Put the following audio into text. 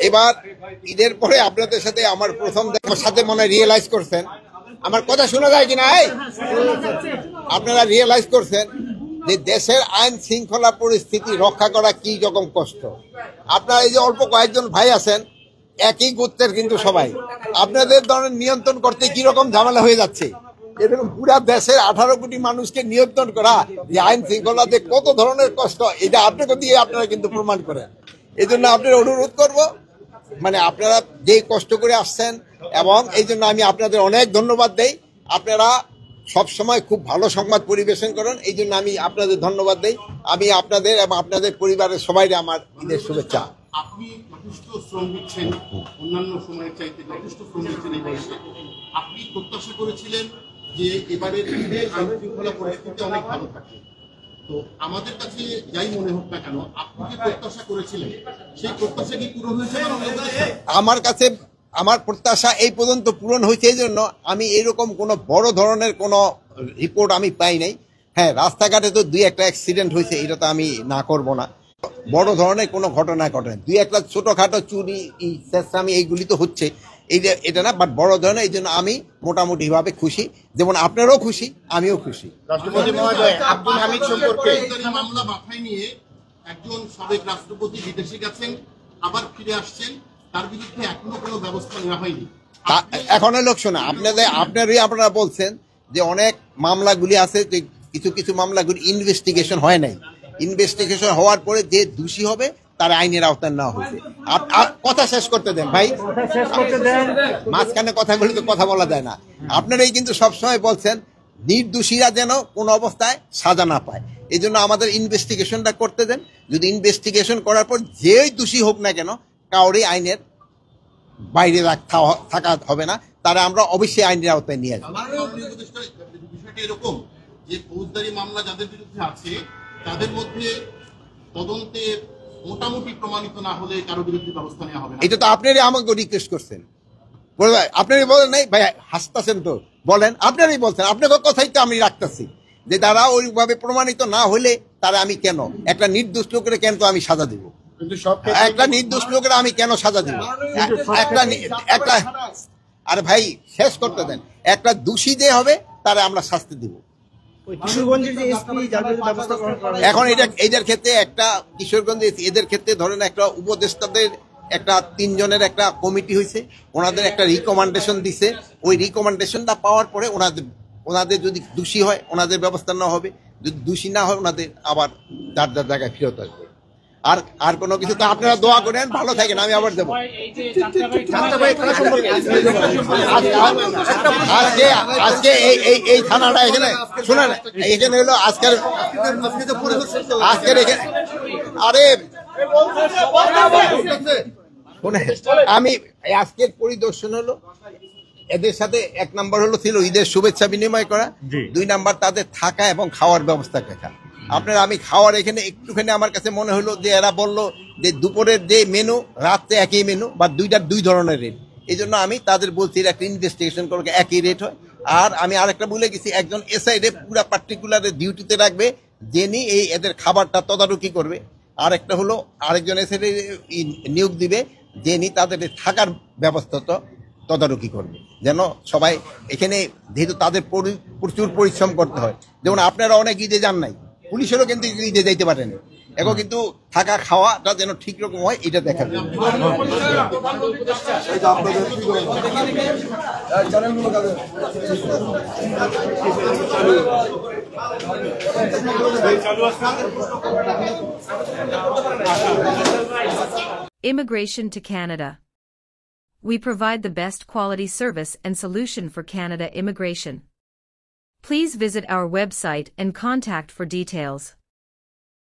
এবার ঈদের পরে আপনাদের সাথে আমার প্রথম সাথে মনে রিয়েলাইজ করছেন, আমার কথা শোনা যায় কিনা, আপনারা রিয়েলাইজ করছেন যে দেশের আইন শৃঙ্খলা পরিস্থিতি রক্ষা করা কি রকম কষ্ট। আপনারা এই যে অল্প কয়েকজন ভাই আছেন, একই গোত্রের কিন্তু সবাই, আপনাদের ধরনের নিয়ন্ত্রণ করতে কি রকম ঝামেলা হয়ে যাচ্ছে। এরকম পুরা দেশের 18 কোটি মানুষকে নিয়ন্ত্রণ করা যে আইন শৃঙ্খলাতে কত ধরনের কষ্ট, এটা আপনাকে দিয়ে আপনারা কিন্তু প্রমাণ করেন। এই জন্য আপনার অনুরোধ করব, মানে আপনারা যে কষ্ট করে আসছেন, এবং এই জন্য আমি আপনাদের অনেক ধন্যবাদ দেই। আপনারা সবসময় খুব ভালো সংবাদ পরিবেশন করেন, এই জন্য আমি আপনাদের ধন্যবাদ দেই। আমি আপনাদের এবং আপনাদের পরিবারের সবাই আমার ঈদের শুভেচ্ছা। আপনি যথেষ্ট শ্রম দিচ্ছেন, অন্যান্য সময়ের চাইতে যথেষ্ট শ্রম দিচ্ছেন এই বয়সে। আপনি প্রত্যাশা করেছিলেন যে এবারের ঈদে আইন শৃঙ্খলা পরিস্থিতি অনেক ভালো থাকে। তো আমাদের কাছে যাই মনে হোক না কেন, আপনি যে প্রত্যাশা করেছিলেন সেই প্রত্যাশা কি পূরণ হয়েছে? আমার কাছে আমার প্রত্যাশা এই পর্যন্ত পূরণ হয়েছে, এই জন্য আমি এরকম কোনো বড় ধরনের কোনো রিপোর্ট আমি পাই নাই। হ্যাঁ, রাস্তাঘাটে তো 2-1 অ্যাক্সিডেন্ট হয়েছে, এটা তো আমি না করব না। বড় ধরনের কোনো ঘটনা ঘটে, 2-1 ছোটখাটো চুরি চেষ্টামি এইগুলি তো হচ্ছে, এটা না, বাট বড় ধরনের। এই জন্য আমি মোটামুটি ভাবে খুশি, যেমন আপনারাও খুশি, আমিও খুশি। রাষ্ট্রপতি মহোদয়, আব্দুল হামিদ সম্পর্কে মামলা মাথায় নিয়ে একজন সাবেক রাষ্ট্রপতি বিদেশে গেছেন, আবার ফিরে আসছেন, তার বিরুদ্ধে এখনো কোনো ব্যবস্থা নেওয়া হয়নি। এখন লোক শোনা আপনারা বলছেন যে অনেক মামলাগুলি আছে, যে কিছু কিছু মামলাগুলি ইনভেস্টিগেশন হয় নাই। ইনভেস্টিগেশন হওয়ার পরে যে দোষী হবে তার আইনের আওতায় নেওয়া হয়েছে। কথা শেষ করতে দেন ভাই, মাঝখানে কথাগুলি তো কথা বলা যায় না। আপনারাই কিন্তু সবসময় বলছেন নির্দোষীরা যেন কোনো অবস্থায় সাজা না পায়, এই জন্য আমাদের ইনভেস্টিগেশনটা করতে দেন। যদি ইনভেস্টিগেশন করার পর যেই দোষী হোক না কেন, কাউরে আইনের বাইরে থাকা হবে না, তারা আমরা অবশ্যই আইনের আওতায় নিয়ে আসবো। বিষয়টা এরকম যে ফৌজদারি মামলা যাদের বিরুদ্ধে আছে তাদের মধ্যে তদন্তে মোটামুটি প্রমাণিত না হলে কারো বিরুদ্ধে ব্যবস্থা নেওয়া হবে না। এটা তো আপনারই আমাকে রিকোয়েস্ট করছেন, আপনারই বলেন নাই ভাই, হাসতেছেন তো, বলেন আপনারই বলছেন, আপনার কথাই তো আমি রাখতেছি যে তারা ওইভাবে প্রমাণিত না হলে তারা আমি কেন একটা নির্দোষ লোকের কেন তো আমি সাজা দিব, একটা নির্দোষ লোকের আমি কেন সাজা দিব, একটা আরে ভাই শেষ করতে দেন, একটা দোষী যে হবে তারা আমরা শাস্তি দিব। এখন এদের ক্ষেত্রে একটা কিশোরগঞ্জ এদের ক্ষেত্রে ধরেন একটা উপদেষ্টাদের একটা 3 জনের একটা কমিটি হয়েছে, ওনাদের একটা রিকমেন্ডেশন দিছে, ওই রিকমেন্ডেশনটা পাওয়ার পরে ওনাদের যদি দোষী হয় ওনাদের ব্যবস্থা নেওয়া হবে, যদি দোষী না হয় ওনাদের আবার যার যার জায়গায় ফেরত আসবে। আর কোনো কিছু তো আপনারা দোয়া করেন, ভালো থাকেন, আমি আবার দেবো। আজকে এই থানাটা এখানে শুনেন, এখানে হলো আজকের এখানে, আরে শুনে আমি আজকের পরিদর্শন হলো এদের সাথে 1 নাম্বার হলো ছিল ঈদের শুভেচ্ছা বিনিময় করা, 2 নাম্বার তাদের থাকা এবং খাওয়ার ব্যবস্থা দেখা। আপনারা আমি খাওয়ার এখানে একটুখানি আমার কাছে মনে হলো যে এরা বললো যে দুপুরের যে মেনু রাত্রে একই মেনু বা 2 ধরনের রেট, এই জন্য আমি তাদের বলছি একটা ইনভেস্টিগেশন করলে একই রেট হয়। আর আমি আরেকটা বলে গেছি, একজন এসআইডে পুরা পার্টিকুলার ডিউটিতে রাখবে, যিনি এদের খাবারটা তদারকি করবে। আর একটা হলো আরেকজন এসআইডে নিয়োগ দিবে, যিনি তাদের থাকার ব্যবস্থা তদারকি করবে, যেন সবাই এখানে, যেহেতু তাদের প্রচুর পরিশ্রম করতে হয়। যেমন আপনারা অনেক ঈদে যান নাই, পুলিশেরও কিন্তু ঈদে যাইতে পারেন, এখন কিন্তু থাকা খাওয়াটা যেন ঠিক রকম হয় এটা দেখা যায়। Immigration to Canada. We provide the best quality service and solution for Canada immigration. Please visit our website and contact for details.